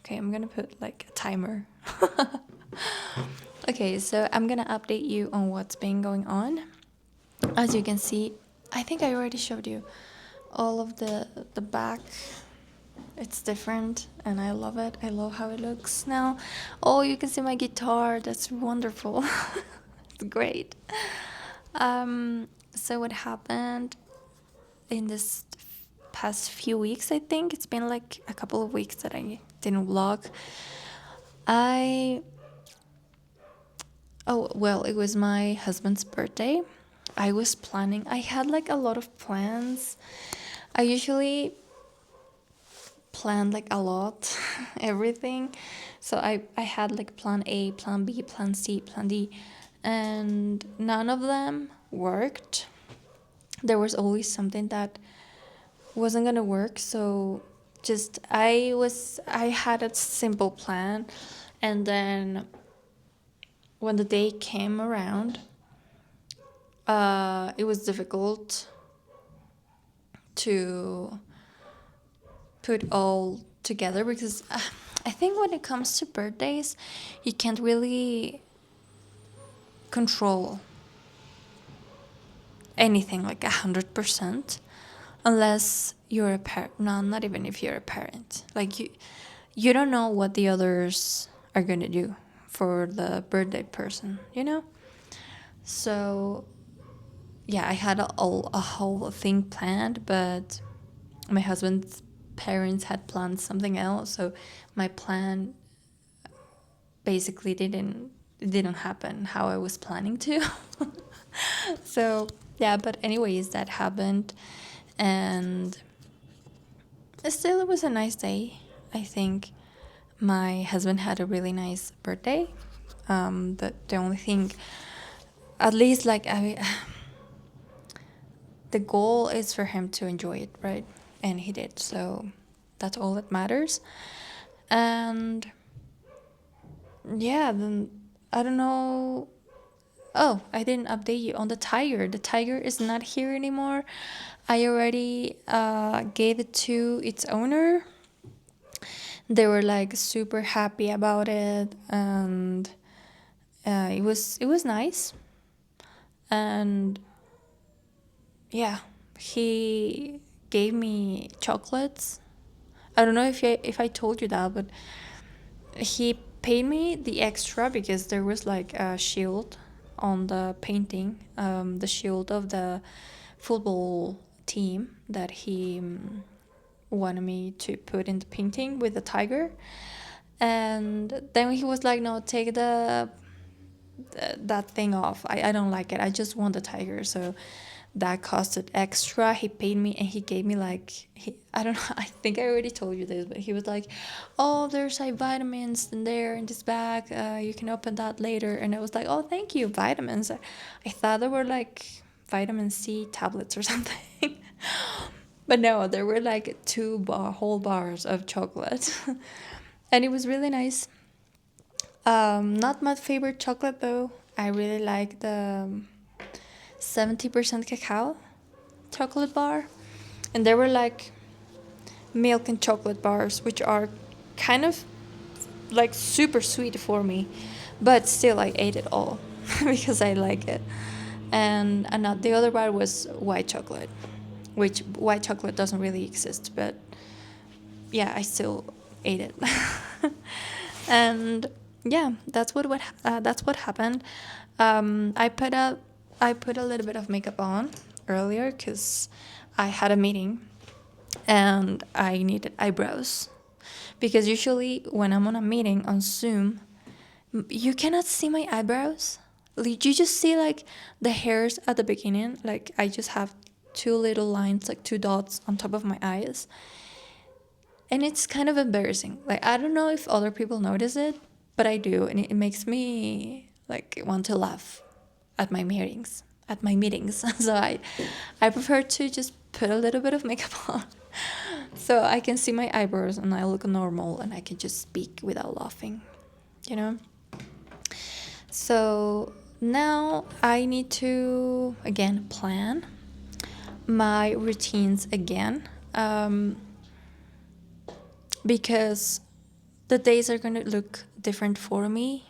Okay, I'm gonna put like a timer. Okay, so I'm gonna update you on what's been going on. As you can see, I think I already showed you all of the back. It's different and I love it. I love how it looks now. Oh, you can see my guitar. That's wonderful. It's great. So what happened in this past few weeks, I think it's been like a couple of weeks that I didn't vlog. I Oh, well, it was my husband's birthday. I had like a lot of plans. I usually plan like a lot, everything. So I had like plan A, plan B, plan C, plan D, and none of them worked. There was always something that wasn't gonna work. So just I had a simple plan, and then when the day came around, it was difficult to put all together because I think when it comes to birthdays, you can't really control anything like 100% unless you're a parent. No, not even if you're a parent. Like you don't know what the others are gonna do for the birthday person, you know? So yeah, I had a whole thing planned, but my husband's parents had planned something else, so my plan basically didn't happen how I was planning to. So yeah, but anyways, that happened, and still it was a nice day. I think my husband had a really nice birthday. The only thing, at least like the goal is for him to enjoy it, right? And he did, so that's all that matters. And yeah, then I don't know. Oh, I didn't update you on the tiger. The tiger is not here anymore. I already gave it to its owner. They were like super happy about it, and it was nice. And yeah, he gave me chocolates. I don't know if I told you that, but he paid me the extra because there was like a shield on the painting, the shield of the football team that he wanted me to put in the painting with the tiger. And then he was like, no, take that thing off. I don't like it. I just want the tiger. So that costed extra. He paid me and he gave me like I don't know. I think I already told you this, but he was like, "Oh, there's like vitamins in there in this bag. You can open that later." And I was like, "Oh, thank you, vitamins." I thought they were like vitamin C tablets or something. But no, there were like whole bars of chocolate, and it was really nice. Not my favorite chocolate though. I really like the 70% cacao chocolate bar. And there were like milk and chocolate bars, which are kind of like super sweet for me. But still, I ate it all because I like it. And not the other bar was white chocolate, which white chocolate doesn't really exist, but yeah, I still ate it. And yeah, that's what happened. I put a little bit of makeup on earlier because I had a meeting and I needed eyebrows because usually when I'm on a meeting on Zoom, you cannot see my eyebrows. Like, you just see like the hairs at the beginning. Like I just have two little lines, like two dots on top of my eyes, and it's kind of embarrassing. Like I don't know if other people notice it, but I do, and it makes me like want to laugh at my meetings. At my meetings, so I prefer to just put a little bit of makeup on, so I can see my eyebrows and I look normal and I can just speak without laughing, you know. So now I need to again plan my routines again, because the days are gonna look different for me.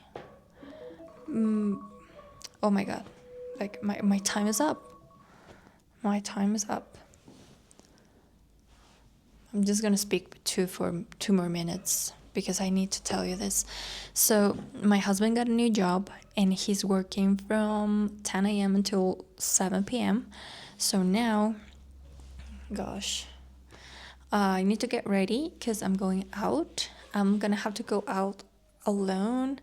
Oh my god, like my time is up. My time is up. I'm just gonna speak for 2 more minutes because I need to tell you this. So my husband got a new job and he's working from 10 a.m. until 7 p.m. So now, gosh, I need to get ready because I'm going out. I'm gonna have to go out alone.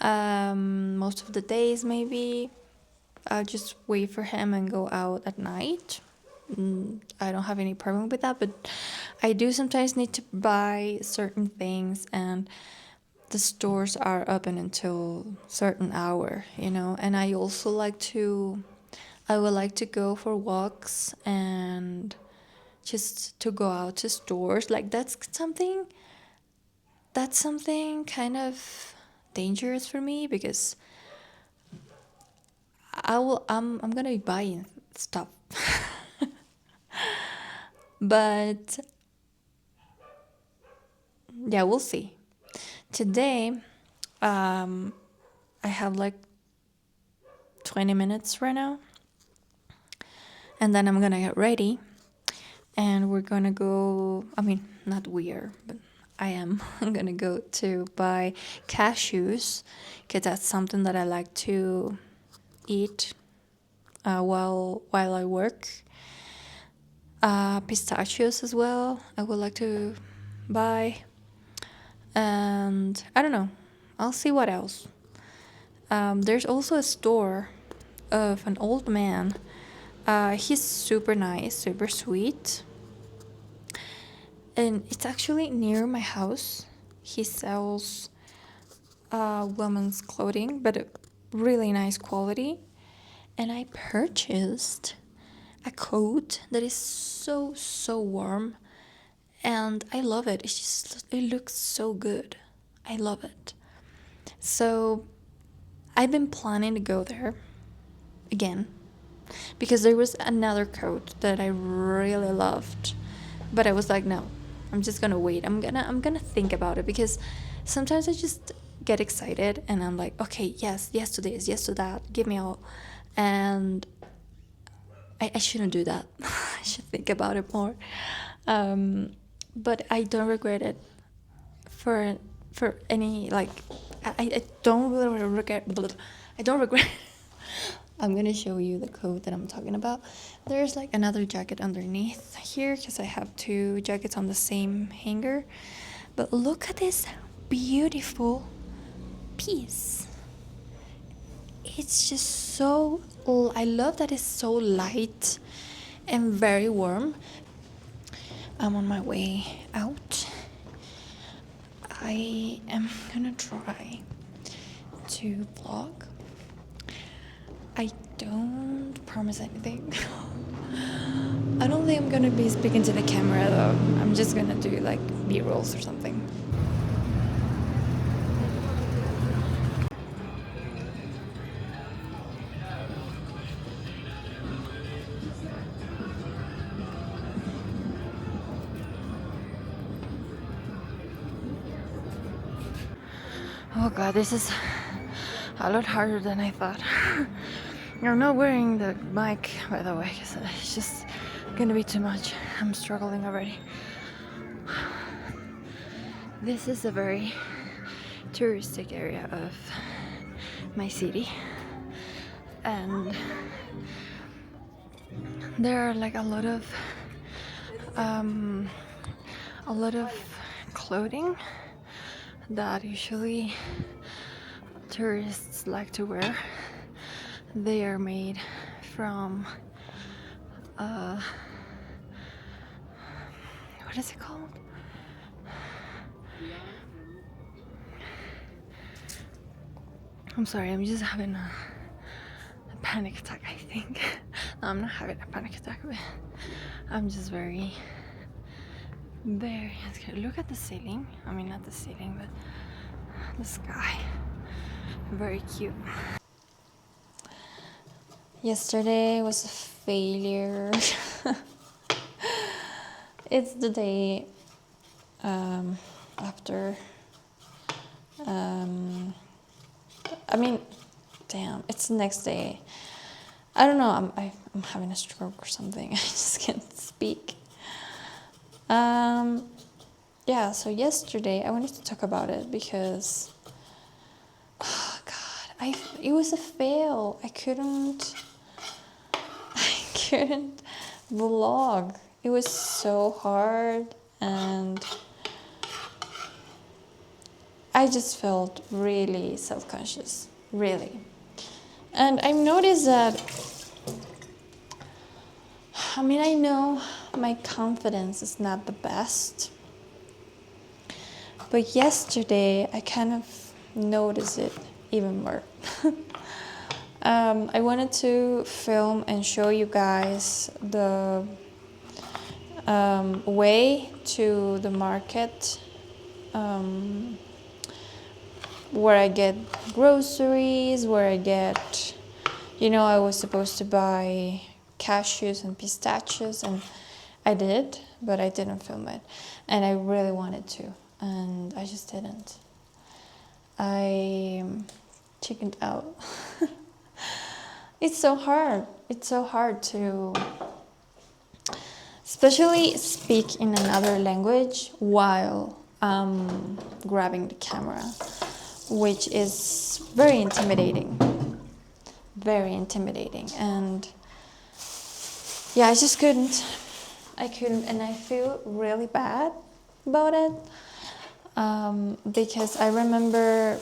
Most of the days, maybe. I'll just wait for him and go out at night. I don't have any problem with that, but I do sometimes need to buy certain things, and the stores are open until certain hour, and I would like to go for walks and just to go out to stores. Like that's something kind of dangerous for me because I'm gonna be buying stuff. But yeah, we'll see. Today, I have like 20 minutes right now, and then I'm gonna get ready, and we're gonna go. I mean, not we are, but I am. I'm gonna go to buy cashews, because that's something that I like to eat while I work. Pistachios as well. I would like to buy, and I don't know. I'll see what else. There's also a store of an old man. He's super nice, super sweet, and it's actually near my house. He sells women's clothing, but a really nice quality. And I purchased a coat that is so warm, and I love it. It looks so good. I love it. So I've been planning to go there again because there was another coat that I really loved, but I was like, no, I'm just gonna wait. I'm gonna think about it because sometimes I just get excited and I'm like, okay, yes to this, yes to that, give me all, and I shouldn't do that. I should think about it more. But I don't regret it for any, like, I don't really regret. I don't regret. I'm gonna show you the coat that I'm talking about. There's like another jacket underneath here because I have two jackets on the same hanger. But look at this beautiful piece. It's just so. I love that it's so light and very warm. I'm on my way out. I am gonna try to vlog. I don't promise anything. I don't think I'm gonna be speaking to the camera though. I'm just gonna do like B-rolls or something. Oh god, this is a lot harder than I thought. I'm not wearing the mic, by the way, because it's just gonna be too much. I'm struggling already. This is a very touristic area of my city, and there are like a lot of clothing that usually tourists like to wear. They are made from what is it called? I'm sorry, I'm just having a panic attack, I think. No, I'm not having a panic attack, but I'm just very scared. Look at the ceiling. I mean, not the ceiling, but the sky. Very cute. Yesterday was a failure. It's the day after Um, I mean, damn, it's the next day. I don't know. I'm having a stroke or something. I just can't speak. Yeah. So yesterday I wanted to talk about it because, oh God, it was a fail. I couldn't vlog. It was so hard, and I just felt really self-conscious, really. And I noticed that, I mean, I know my confidence is not the best, but yesterday I kind of noticed it even more. I wanted to film and show you guys the way to the market, where I get groceries, where I get, I was supposed to buy cashews and pistachios, and I did, but I didn't film it. And I really wanted to, and I just didn't. I chickened out. It's so hard. It's so hard to, especially speak in another language while grabbing the camera, which is very intimidating. Very intimidating. And yeah, I just couldn't. I couldn't, and I feel really bad about it, because I remember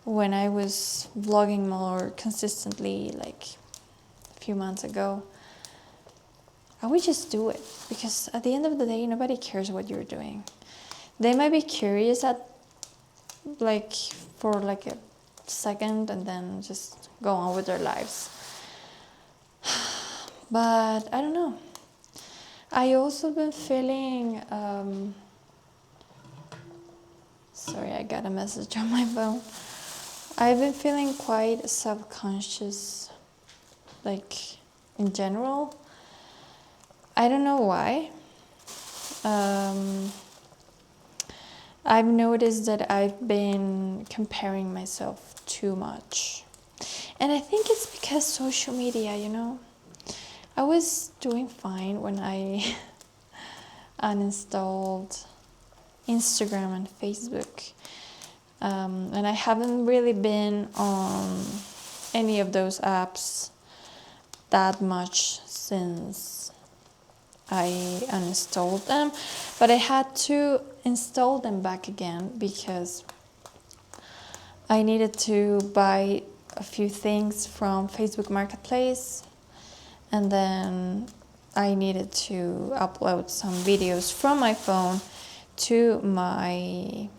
when I was vlogging more consistently, like a few months ago, I would just do it, because at the end of the day, nobody cares what you're doing. They might be curious for like a second, and then just go on with their lives. But I don't know. I also been feeling, sorry, I got a message on my phone. I've been feeling quite self-conscious, like in general. I don't know why. I've noticed that I've been comparing myself too much. And I think it's because social media, I was doing fine when I uninstalled Instagram and Facebook. And I haven't really been on any of those apps that much since I uninstalled them. But I had to install them back again because I needed to buy a few things from Facebook Marketplace, and then I needed to upload some videos from my phone to my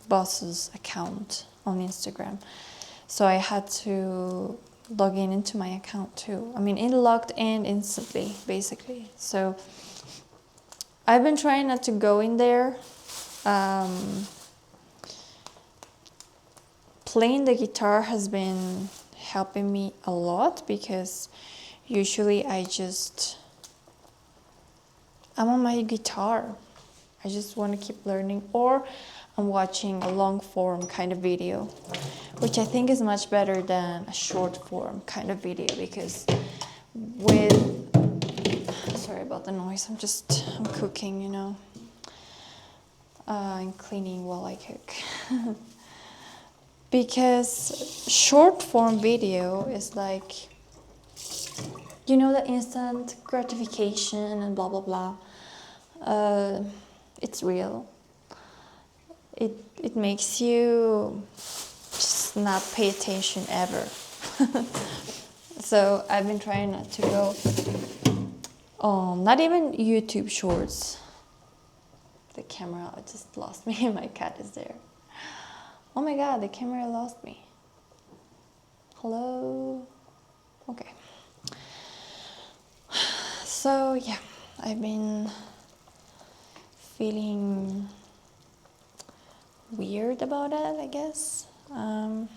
boss's account on Instagram. So I had to log in into my account too. I mean, it logged in instantly, basically. So I've been trying not to go in there. Playing the guitar has been helping me a lot, because usually I'm on my guitar. I just want to keep learning, or I'm watching a long form kind of video, which I think is much better than a short form kind of video, because sorry about the noise, I'm cooking, I'm cleaning while I cook. Because short form video is like, the instant gratification and blah, blah, blah. It's real. It makes you just not pay attention ever. So I've been trying not to go on, not even YouTube shorts. The camera just lost me. My cat is there. Oh my god, the camera lost me. Hello? Okay. So yeah, I've been feeling weird about it, I guess. And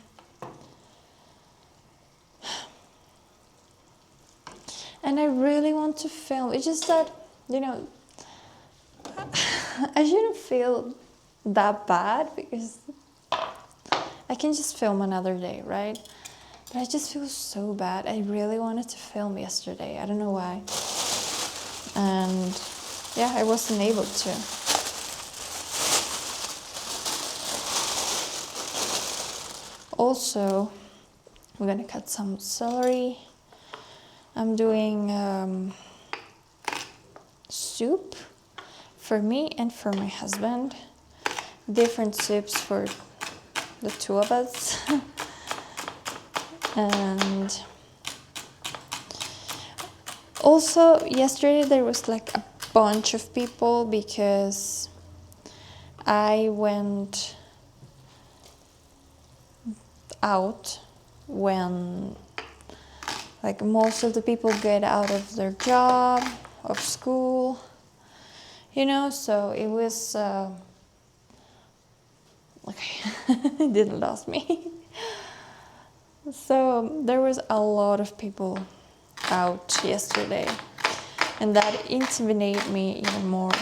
I really want to film. It's just that, I shouldn't feel that bad, because I can just film another day, right? But I just feel so bad. I really wanted to film yesterday. I don't know why. And yeah, I wasn't able to. Also, we're gonna cut some celery. I'm doing soup for me and for my husband. Different soups for the two of us. And also yesterday there was like a bunch of people because I went out when like most of the people get out of their job, of school, you know, so it was okay. It didn't lose me. So there was a lot of people out yesterday, and that intimidated me even more.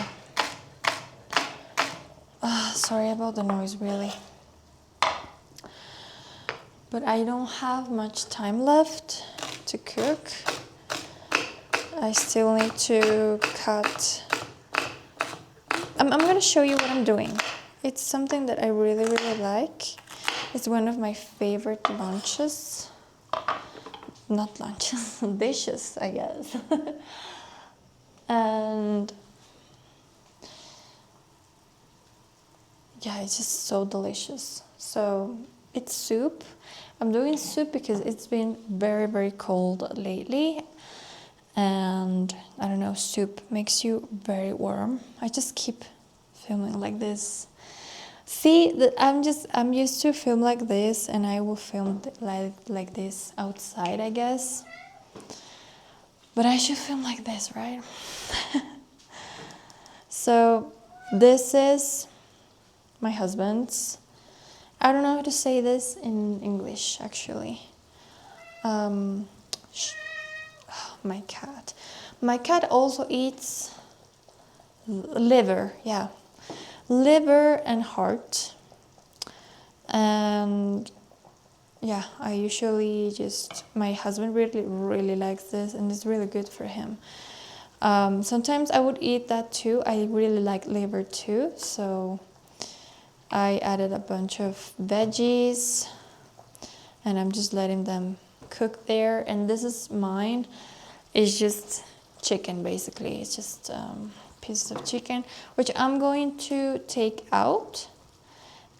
Sorry about the noise, really. But I don't have much time left to cook. I still need to cut. I'm gonna show you what I'm doing. It's something that I really, really like. It's one of my favorite lunches. Not lunches, dishes, I guess. And yeah, it's just so delicious. So it's soup. I'm doing soup because it's been very, very cold lately. And I don't know, soup makes you very warm. I just keep filming like this. See, I'm used to film like this, and I will film like this outside, I guess. But I should film like this, right? So this is my husband's. I don't know how to say this in English, actually. Oh, my cat. My cat also eats liver, yeah. Liver and heart. And yeah, I usually my husband really, really likes this, and it's really good for him. Sometimes I would eat that too. I really like liver too, so I added a bunch of veggies, and I'm just letting them cook there. And this is mine. It's just chicken, basically. It's just pieces of chicken, which I'm going to take out,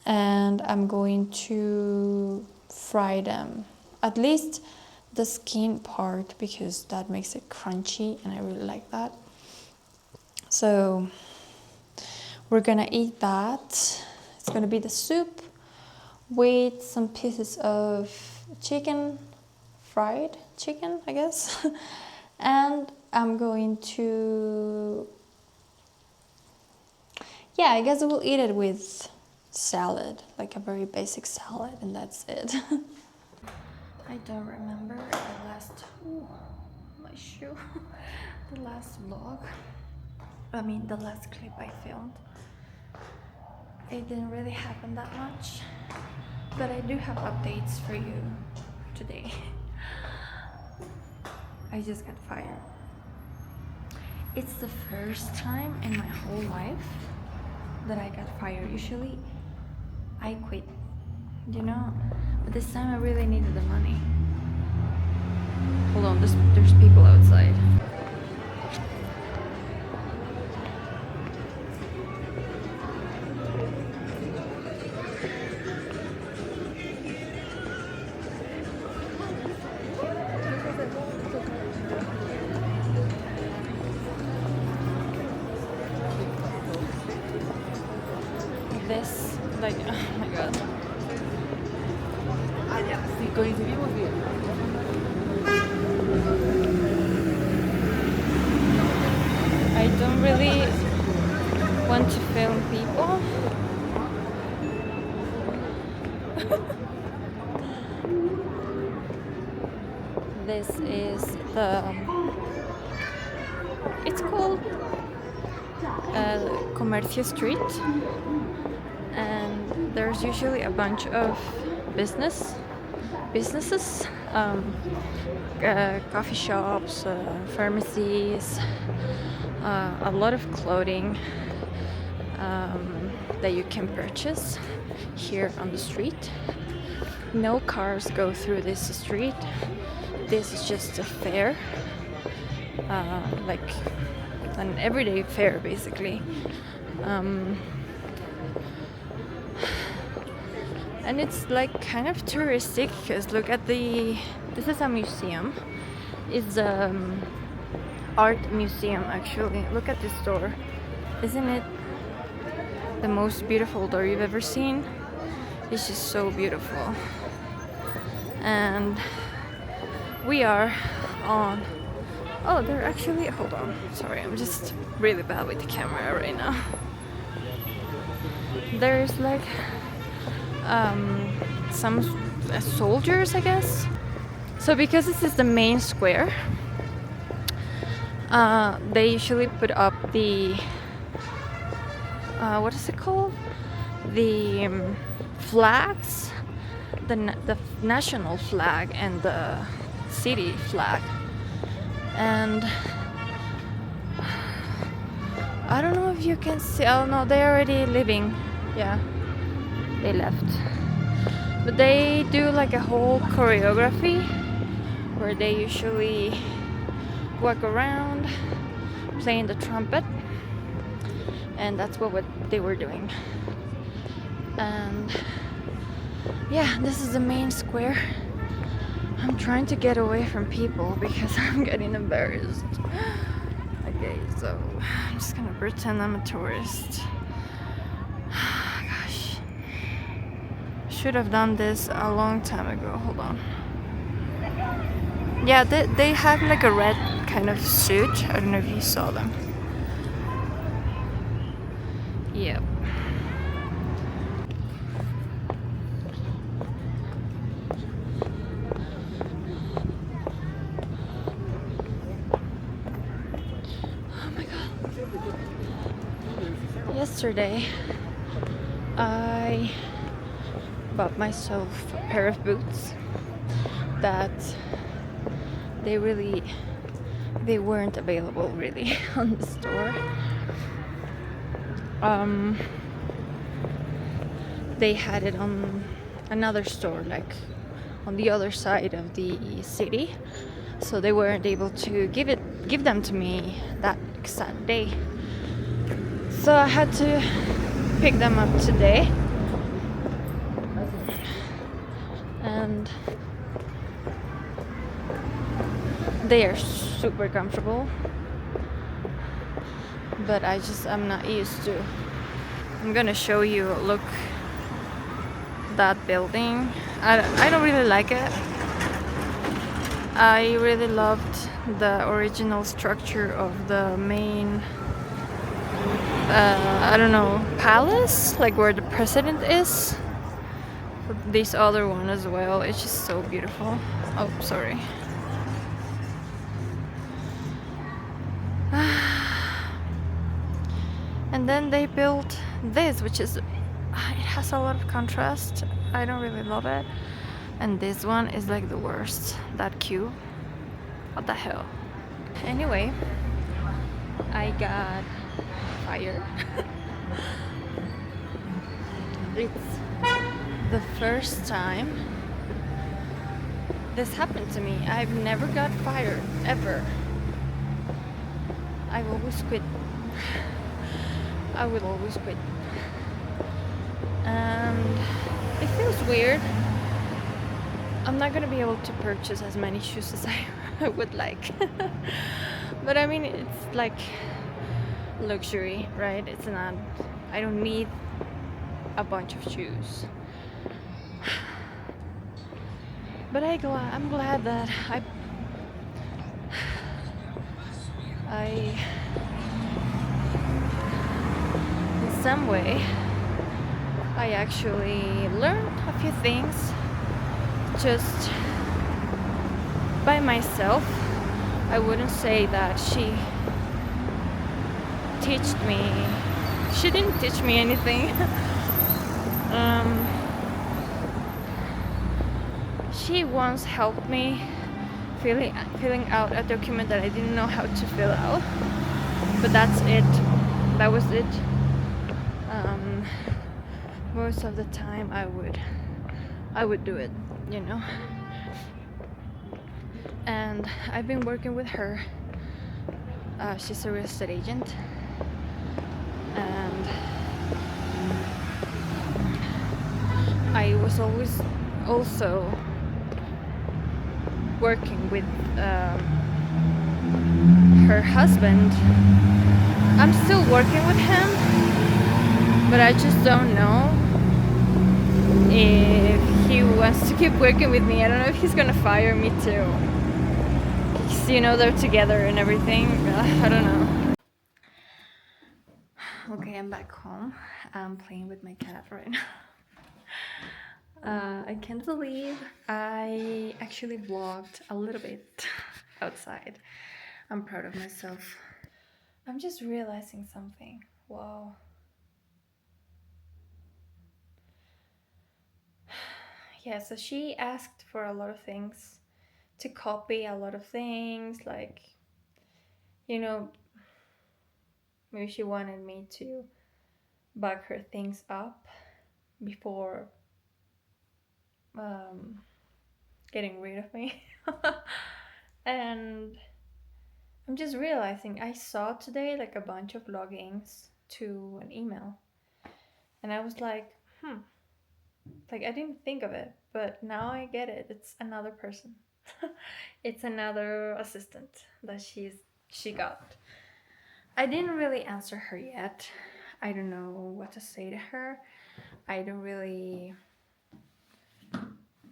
and I'm going to fry them. At least the skin part, because that makes it crunchy, and I really like that. So we're gonna eat that. It's gonna be the soup with some pieces of chicken, fried chicken, I guess. And I'm going to, yeah, I guess we'll eat it with salad, like a very basic salad, and that's it. I don't remember the last, my shoe, the last vlog. The last clip I filmed. It didn't really happen that much, but I do have updates for you today. I just got fired. It's the first time in my whole life that I got fired. Usually I quit, you know, but this time I really needed the money. Hold on, there's people outside. This, like, oh my god. I don't really want to film people. This is it's called Comercio Street, and there's usually a bunch of businesses, coffee shops, pharmacies, a lot of clothing that you can purchase here on the street. No cars go through this street. This is just a fair, like an everyday fair basically. And it's like kind of touristic because look at this is a museum. It's art museum actually. Look at this door. Isn't it the most beautiful door you've ever seen? It's just so beautiful. And we are on, oh, they're actually, hold on, sorry, I'm just really bad with the camera right now. There's like some soldiers, I guess. So because this is the main square, they usually put up the what is it called? The flags, the national flag and the city flag. And I don't know if you can see. Oh no, they're already leaving. Yeah, they left. But they do like a whole choreography where they usually walk around playing the trumpet, and that's what they were doing. And yeah, this is the main square. I'm trying to get away from people because I'm getting embarrassed. Okay, so I'm just gonna pretend I'm a tourist. Gosh, should have done this a long time ago. Hold on. Yeah, they have like a red kind of suit. I don't know if you saw them. Yep. Yesterday, I bought myself a pair of boots that they weren't available really on the store. They had it on another store, like on the other side of the city, so they weren't able to give them to me that exact day. So I had to pick them up today, and they are super comfortable, but I'm not used to. I'm gonna show you, look, that building. I don't really like it. I really loved the original structure of the main I don't know, palace, like where the president is. This other one as well, it's just so beautiful. Oh, sorry. And then they built this, which is, it has a lot of contrast. I don't really love it. And this one is like the worst, that cube. What the hell? Anyway, I got fired. It's the first time this happened to me. I've never got fired, ever. I've always quit. I will always quit. And it feels weird. I'm not gonna be able to purchase as many shoes as I would like. But I mean, it's like luxury, right? It's not, I don't need a bunch of shoes. But I'm glad that I in some way I actually learned a few things just by myself. I wouldn't say that she didn't teach me anything. she once helped me filling out a document that I didn't know how to fill out. But that's it. That was it. Um, Most of the time, I would do it, you know. And I've been working with her. She's a real estate agent, and I was always also working with her husband. I'm still working with him, but I just don't know if he wants to keep working with me. I don't know if he's gonna fire me too. 'Cause, they're together and everything. I don't know. Okay, I'm back home. I'm playing with my cat right now. I can't believe I actually vlogged a little bit outside. I'm proud of myself. I'm just realizing something. Wow. Yeah, so she asked for a lot of things, to copy a lot of things, like, you know, maybe she wanted me to back her things up before um, getting rid of me. And I'm just realizing I saw today like a bunch of logins to an email. And I was like, like I didn't think of it, but now I get it. It's another person. It's another assistant that she got. I didn't really answer her yet. I don't know what to say to her. I don't really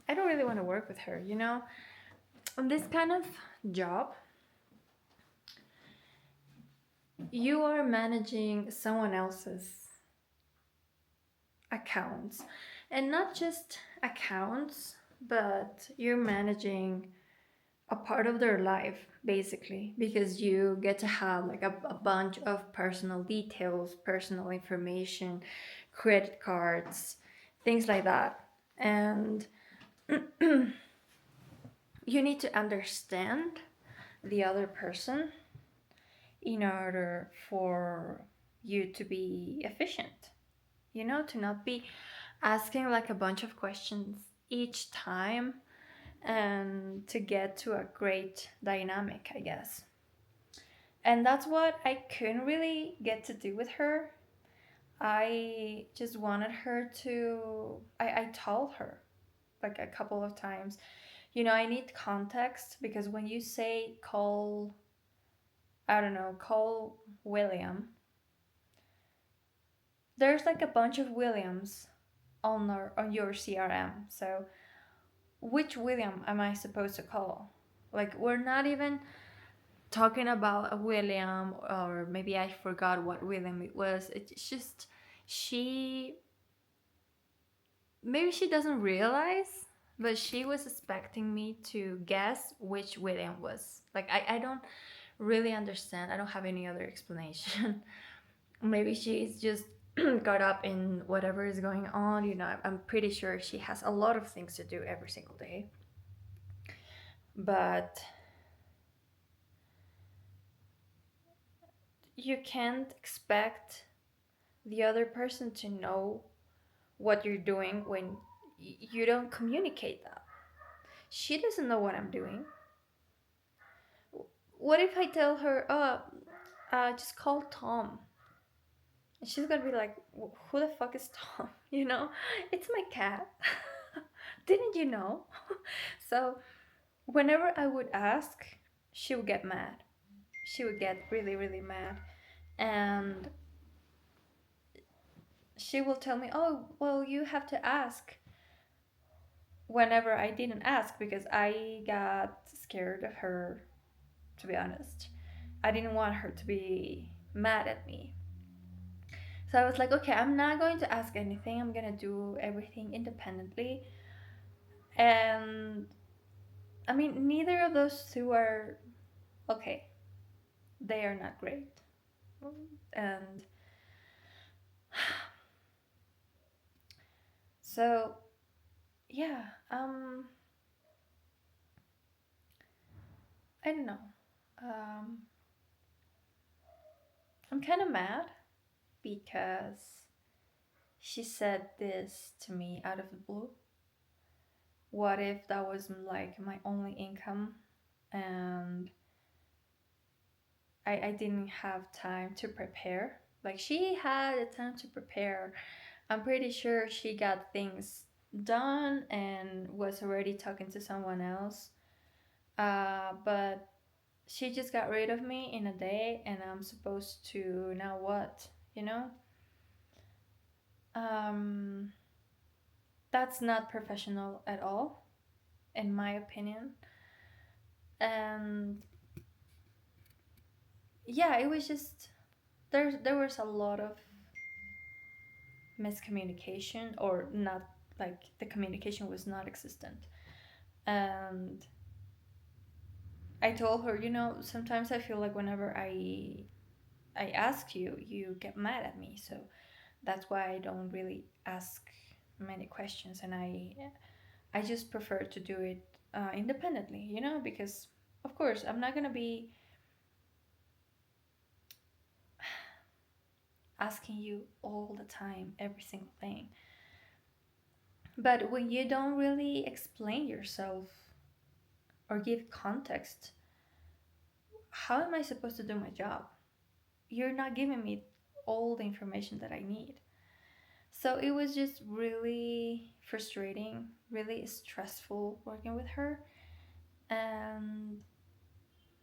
want to work with her, On this kind of job, you are managing someone else's accounts. And not just accounts, but you're managing a part of their life, basically, because you get to have like a bunch of personal details, personal information, credit cards, things like that. And you need to understand the other person in order for you to be efficient, to not be asking like a bunch of questions each time, and to get to a great dynamic, I guess. And that's what I couldn't really get to do with her. I just wanted her to, I told her like a couple of times, I need context, because when you say call, I don't know, call William, there's like a bunch of Williams on your CRM. So which William am I supposed to call? Like, we're not even talking about a William, or maybe I forgot what William it was. It's just she, maybe she doesn't realize, but she was expecting me to guess which William was. Like, I don't really understand. I don't have any other explanation. Maybe she's just caught up in whatever is going on. I'm pretty sure she has a lot of things to do every single day. But you can't expect the other person to know what you're doing when you don't communicate that. She doesn't know what I'm doing. What if I tell her, just call Tom? And she's gonna be like, who the fuck is Tom? It's my cat. Didn't you know? So, whenever I would ask, she would get mad. She would get really, really mad. And she will tell me, oh, well, you have to ask. Whenever I didn't ask, because I got scared of her, to be honest. I didn't want her to be mad at me. So I was like, okay, I'm not going to ask anything. I'm going to do everything independently. And I mean, neither of those two are okay. They are not great. And so, yeah, I don't know. Um, I'm kind of mad because she said this to me out of the blue. What if that was like my only income and I didn't have time to prepare? Like she had the time to prepare. I'm pretty sure she got things done and was already talking to someone else. But she just got rid of me in a day, and I'm supposed to now what? You know? Um, that's not professional at all, in my opinion. And yeah, it was just there was a lot of miscommunication, or not, like the communication was not existent. And I told her, sometimes I feel like whenever I ask you, you get mad at me. So that's why I don't really ask many questions, and I just prefer to do it independently, because of course I'm not gonna be asking you all the time every single thing. But when you don't really explain yourself or give context, how am I supposed to do my job? You're not giving me all the information that I need. So it was just really frustrating, really stressful working with her. And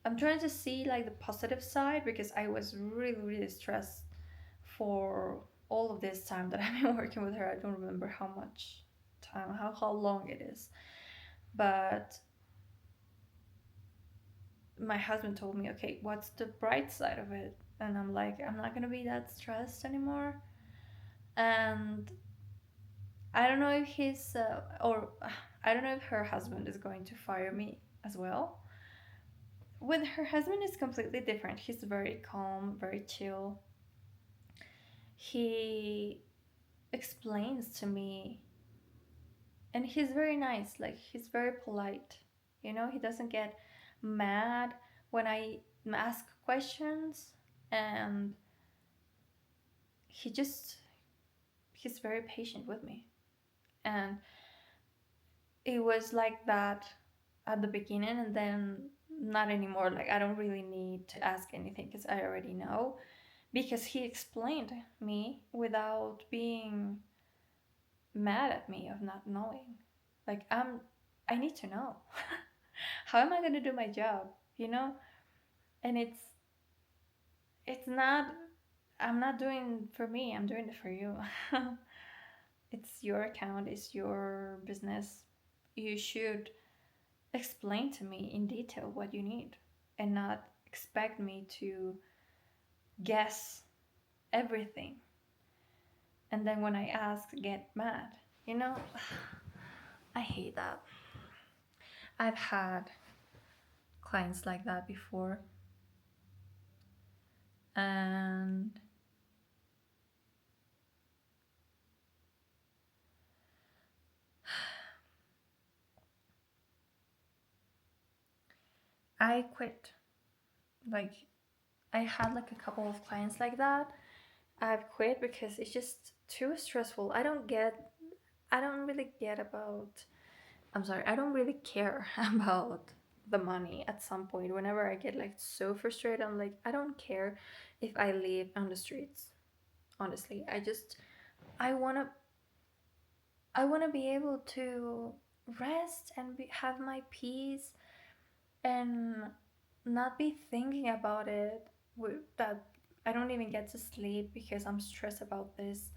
I'm trying to see like the positive side, because I was really, really stressed for all of this time that I've been working with her. I don't remember how much time, how long it is. But my husband told me, okay, what's the bright side of it? And I'm like, I'm not gonna be that stressed anymore. And I don't know if he's, or I don't know if her husband is going to fire me as well. With her husband, is completely different. He's very calm, very chill. He explains to me, and he's very nice. Like he's very polite. He doesn't get mad when I ask questions, and he just he's very patient with me. And it was like that at the beginning, and then not anymore. Like I don't really need to ask anything because I already know, because he explained me without being mad at me of not knowing. Like I need to know. How am I going to do my job, And it's not, I'm not doing for me, I'm doing it for you. It's your account, it's your business. You should explain to me in detail what you need, and not expect me to guess everything. And then when I ask, get mad. You know, I hate that. I've had clients like that before. And I quit. Like, I had like a couple of clients like that. I've quit because it's just too stressful. I don't really get about, I'm sorry, I don't really care about the money at some point. Whenever I get like so frustrated, I'm like, I don't care if I live on the streets. Honestly, I want to I want to be able to rest and have my peace, and not be thinking about it, that I don't even get to sleep because I'm stressed about this,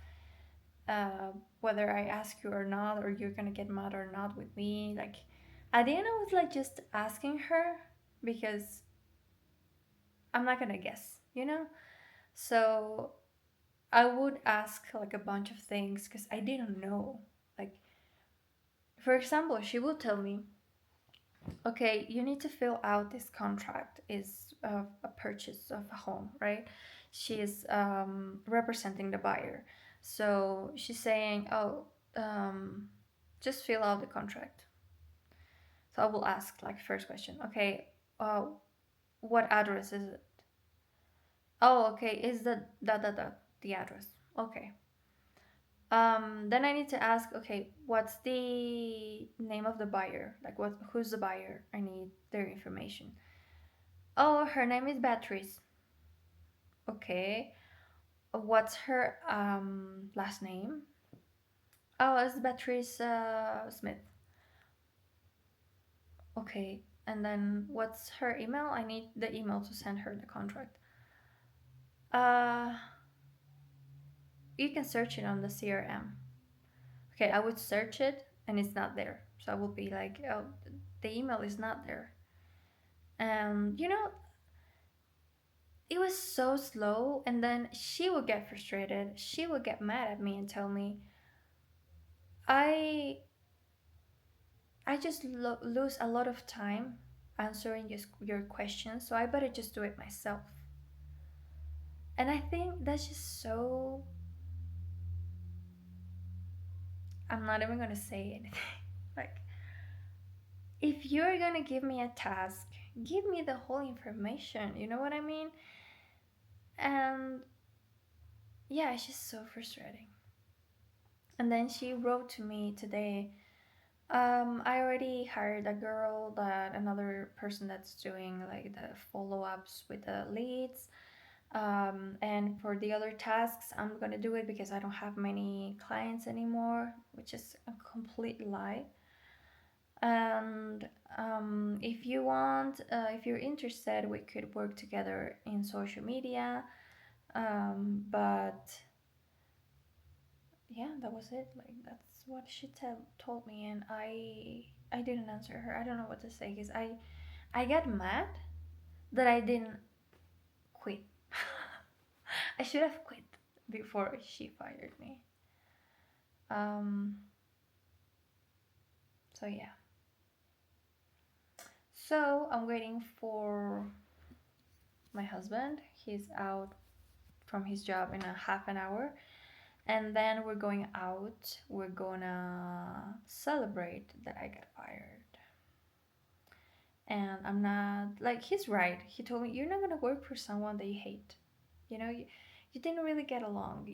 whether I ask you or not, or you're gonna get mad or not with me. Like at the end, I was like just asking her because I'm not gonna guess. So I would ask like a bunch of things because I didn't know. Like, for example, she would tell me, okay, you need to fill out this contract, is a purchase of a home, right? She is representing the buyer. So she's saying, oh, just fill out the contract. So I will ask like first question, okay, what address is it? Oh, okay. Is the address? Okay. Then I need to ask. Okay, what's the name of the buyer? Like, what? Who's the buyer? I need their information. Oh, her name is Beatrice. Okay. What's her last name? Oh, it's Beatrice Smith. Okay. And then what's her email? I need the email to send her the contract. Uh, you can search it on the CRM. Okay, I would search it and it's not there. So I will be like, oh, the email is not there. And it was so slow. And then she would get frustrated. She would get mad at me and tell me, I I just lose a lot of time answering your questions, so I better just do it myself. And I think that's just so. I'm not even gonna say anything. Like, if you're gonna give me a task, give me the whole information. You know what I mean? And yeah, it's just so frustrating. And then she wrote to me today. I already hired a girl, that another person that's doing like the follow ups with the leads. And for the other tasks, I'm gonna do it because I don't have many clients anymore, which is a complete lie. And if you want, if you're interested, we could work together in social media. But yeah, that was it. Like, that's what she told me, and I didn't answer her. I don't know what to say because I got mad that I didn't quit. I should have quit before she fired me. Um, so yeah. So I'm waiting for my husband. He's out from his job in a half an hour. And then we're going out. We're gonna celebrate that I got fired. And I'm not like, he's right. He told me, you're not gonna work for someone that you hate. You didn't really get along.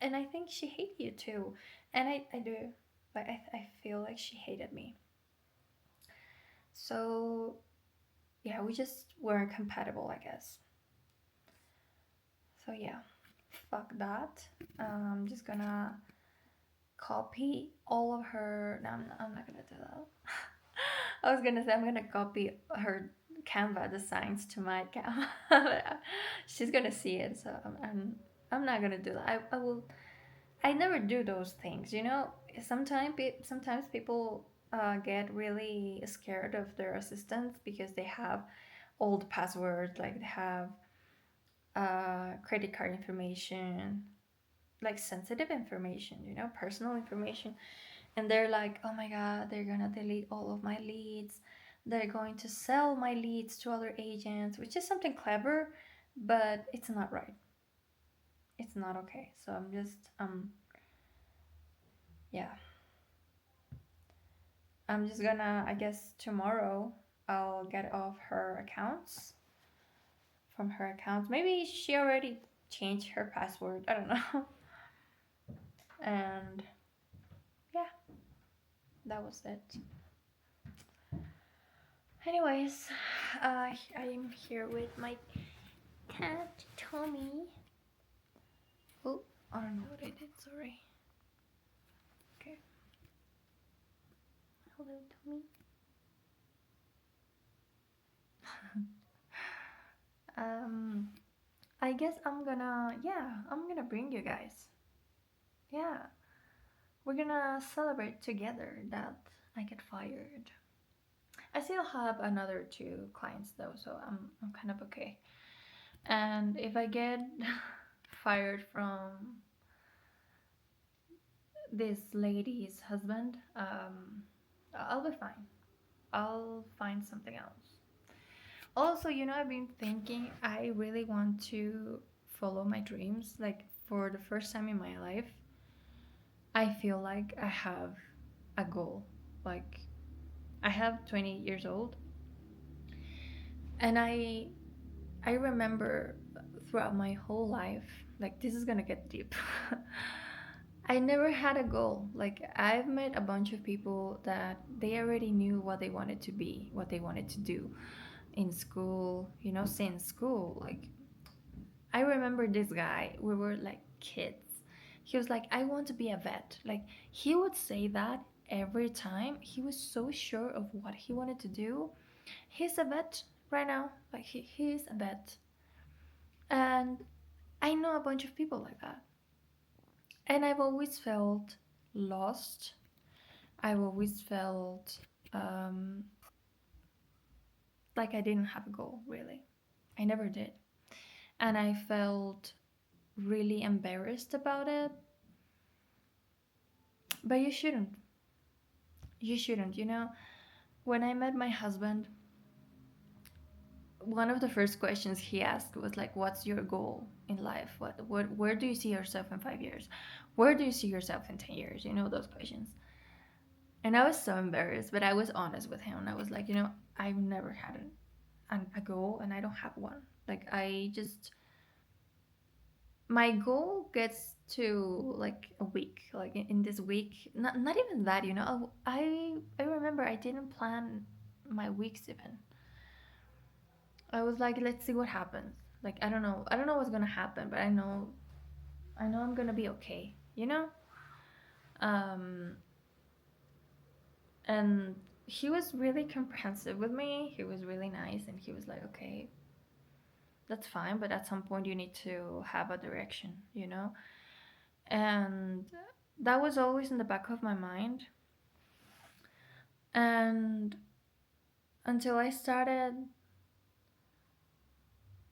And I think she hated you too. And I do. Like, I feel like she hated me. So yeah, we just weren't compatible, I guess. So yeah, fuck that. I'm just gonna copy all of her. No, I'm not gonna do that. I was gonna say I'm gonna copy her Canva designs to my Canva. She's gonna see it, so I'm not gonna do that. I will. I never do those things. Sometimes people get really scared of their assistants because they have old passwords, like they have credit card information, like sensitive information, personal information. And they're like, oh my God, they're gonna delete all of my leads. They're going to sell my leads to other agents, which is something clever, but it's not right. It's not okay. So I'm just, yeah. I'm just gonna, I guess tomorrow, I'll get off her accounts, from her accounts. Maybe she already changed her password. I don't know. And yeah, that was it. Anyways, I'm here with my cat, Tommy. Oh, I don't know what I did. Sorry. Okay. Hello, Tommy. um, I guess I'm gonna bring you guys. Yeah, we're gonna celebrate together that I get fired. I still have another two clients though, so I'm kind of okay. And if I get fired from this lady's husband, I'll be fine. I'll find something else. Also, I've been thinking I really want to follow my dreams. Like, for the first time in my life, I feel like I have a goal. Like, I have 20 years old, And I remember throughout my whole life, like this is gonna get deep. I never had a goal. Like I've met a bunch of people that they already knew what they wanted to be, what they wanted to do in school, since school. Like I remember this guy, we were like kids. He was like, I want to be a vet. Like he would say that every time. He was so sure of what he wanted to do. He's a vet right now. Like he's a vet. And I know a bunch of people like that. And I've always felt lost. I've always felt um, like I didn't have a goal, really. I never did. And I felt really embarrassed about it. But you shouldn't. You shouldn't. When I met my husband, one of the first questions he asked was like, "What's your goal in life? Where do you see yourself in 5 years? Where do you see yourself in 10 years?" Those questions. And I was so embarrassed, but I was honest with him. And I was like, I've never had a goal, and I don't have one. Like I just my goal gets to like a week, like in this week. Not even that. I remember I didn't plan my weeks even. I was like, let's see what happens. Like I don't know what's gonna happen, but I know I'm gonna be okay. Um, and he was really comprehensive with me. He was really nice, and he was like, okay, that's fine, but at some point you need to have a direction. And that was always in the back of my mind. And until I started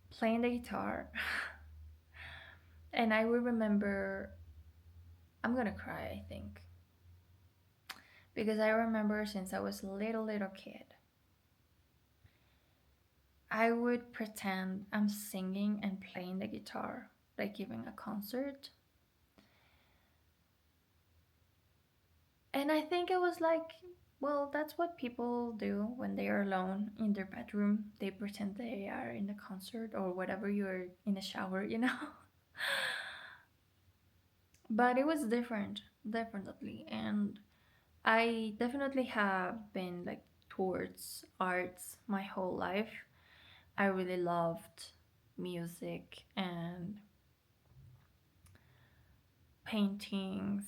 playing the guitar, and I will remember, I'm gonna cry, I think, because I remember since I was a little kid, I would pretend I'm singing and playing the guitar, like giving a concert. And I think it was like, well, that's what people do when they are alone in their bedroom. They pretend they are in a concert or whatever, you're in a shower. But it was different, definitely. And I definitely have been like towards arts my whole life. I really loved music and paintings,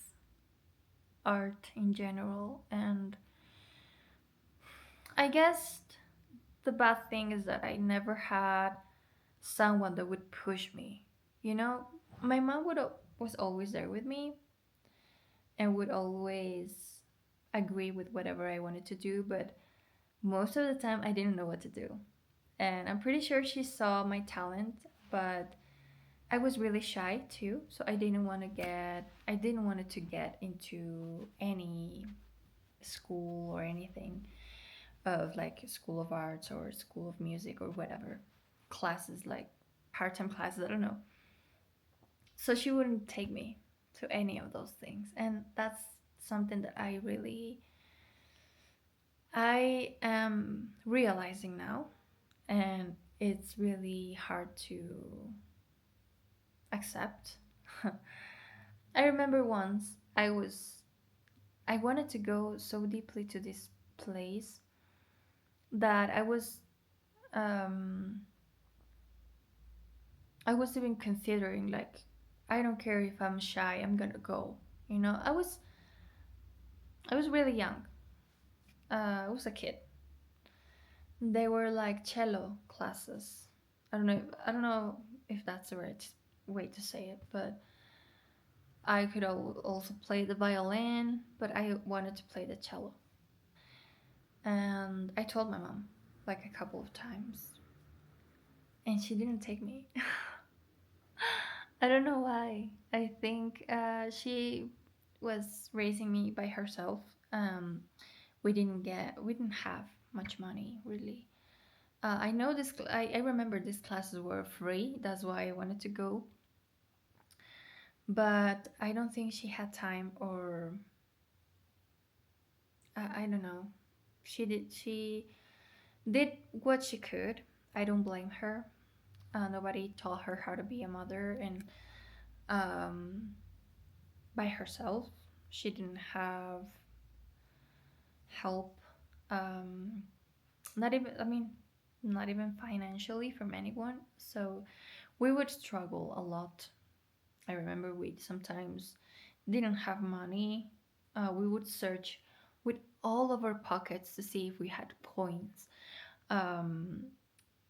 art in general. And I guess the bad thing is that I never had someone that would push me. My mom was always there with me and would always agree with whatever I wanted to do, but most of the time I didn't know what to do. And I'm pretty sure she saw my talent, but I was really shy too, so I didn't want it to get into any school or anything of like school of arts or school of music or whatever classes, like part-time classes, I don't know. So she wouldn't take me to any of those things, and that's something that I am realizing now, and it's really hard to accept. I remember once I wanted to go so deeply to this place that um I was even considering, like, I don't care if I'm shy, I'm gonna go. I was really young. I was a kid. They were like cello classes. I don't know if that's the right way to say it, but I could also play the violin, but I wanted to play the cello. And I told my mom like a couple of times, and she didn't take me. I don't know why. I think she was raising me by herself. We didn't have much money really. I know this. I remember these classes were free. That's why I wanted to go. But I don't think she had time, or I don't know. She did what she could. I don't blame her. Nobody taught her how to be a mother, and um, by herself. She didn't have help. Um, not even, I mean, not even financially from anyone. So we would struggle a lot. I remember we sometimes didn't have money. We would search with all of our pockets to see if we had coins. Um,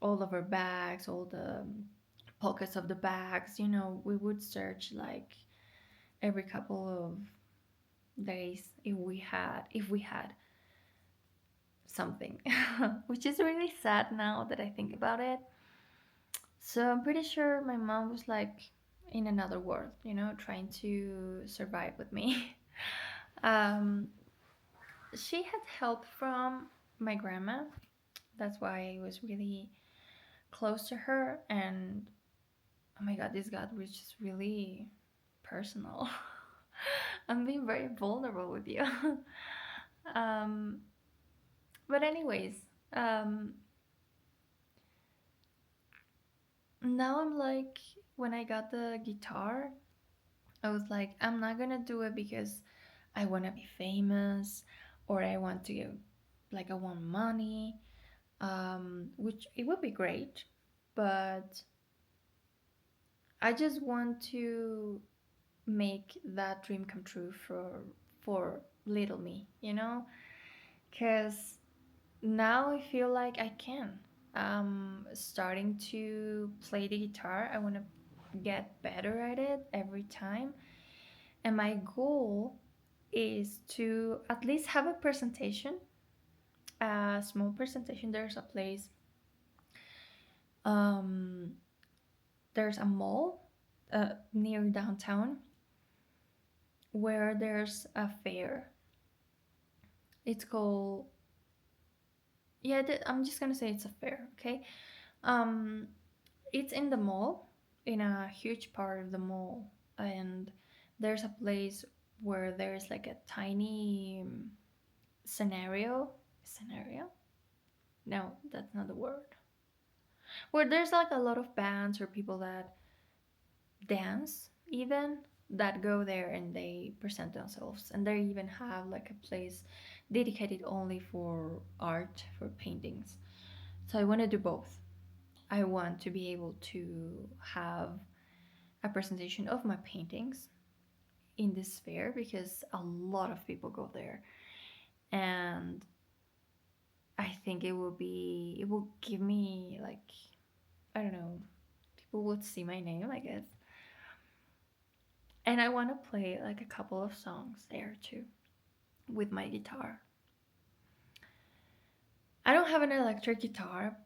all of our bags, all the pockets of the bags, we would search like every couple of days if we had something, which is really sad now that I think about it. So I'm pretty sure my mom was like in another world, trying to survive with me. um, she had help from my grandma. That's why I was really close to her. And oh my god, this got was just really personal. I'm being very vulnerable with you. um, but anyways, now I'm like, when I got the guitar, I was like, I'm not gonna do it because I want to be famous, or I want to get, like, I want money, which it would be great, but I just want to make that dream come true for little me, because now I feel like I can. Starting to play the guitar. I want to get better at it every time. And my goal is to at least have a presentation, a small presentation. There's a place, um, there's a mall near downtown where there's a fair. It's called, yeah, I'm just gonna say it's a fair, okay? Um, it's in the mall, in a huge part of the mall, and there's a place where there's like a tiny scenario. No, that's not the word. Where there's like a lot of bands or people that dance, even, that go there and they present themselves, and they even have like a place dedicated only for art, for paintings. So I want to do both. I want to be able to have a presentation of my paintings in this fair because a lot of people go there, and I think it will give me, like, I don't know, people would see my name, I guess. And I want to play like a couple of songs there too with my guitar. I don't have an electric guitar.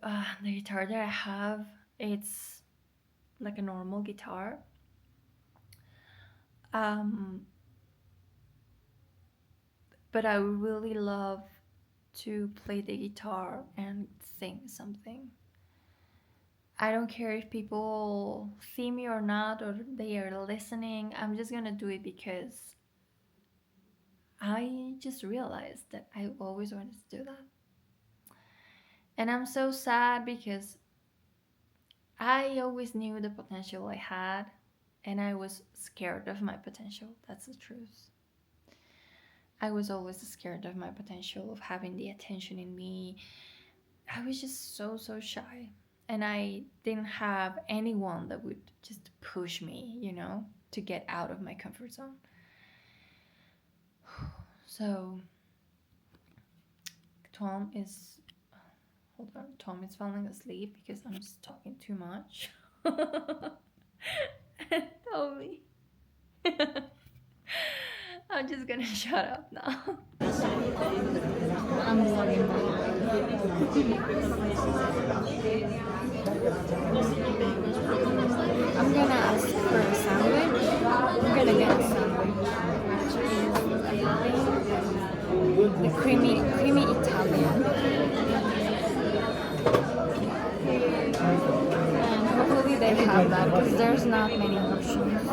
The guitar that I have, it's like a normal guitar. Um, but I really love to play the guitar and sing something. I don't care if people see me or not, or they are listening. I'm just gonna do it because I just realized that I always wanted to do that. And I'm so sad because I always knew the potential I had, and I was scared of my potential. That's the truth. I was always scared of my potential, of having the attention in me. I was just so shy. And I didn't have anyone that would just push me, to get out of my comfort zone. So, Tom is. Hold on. Tom is falling asleep because I'm just talking too much. Tommy. I'm just gonna shut up now. I'm vlogging I'm gonna ask for a sandwich. I'm gonna get a sandwich, which is the creamy Italian, and hopefully they have that because there's not many options.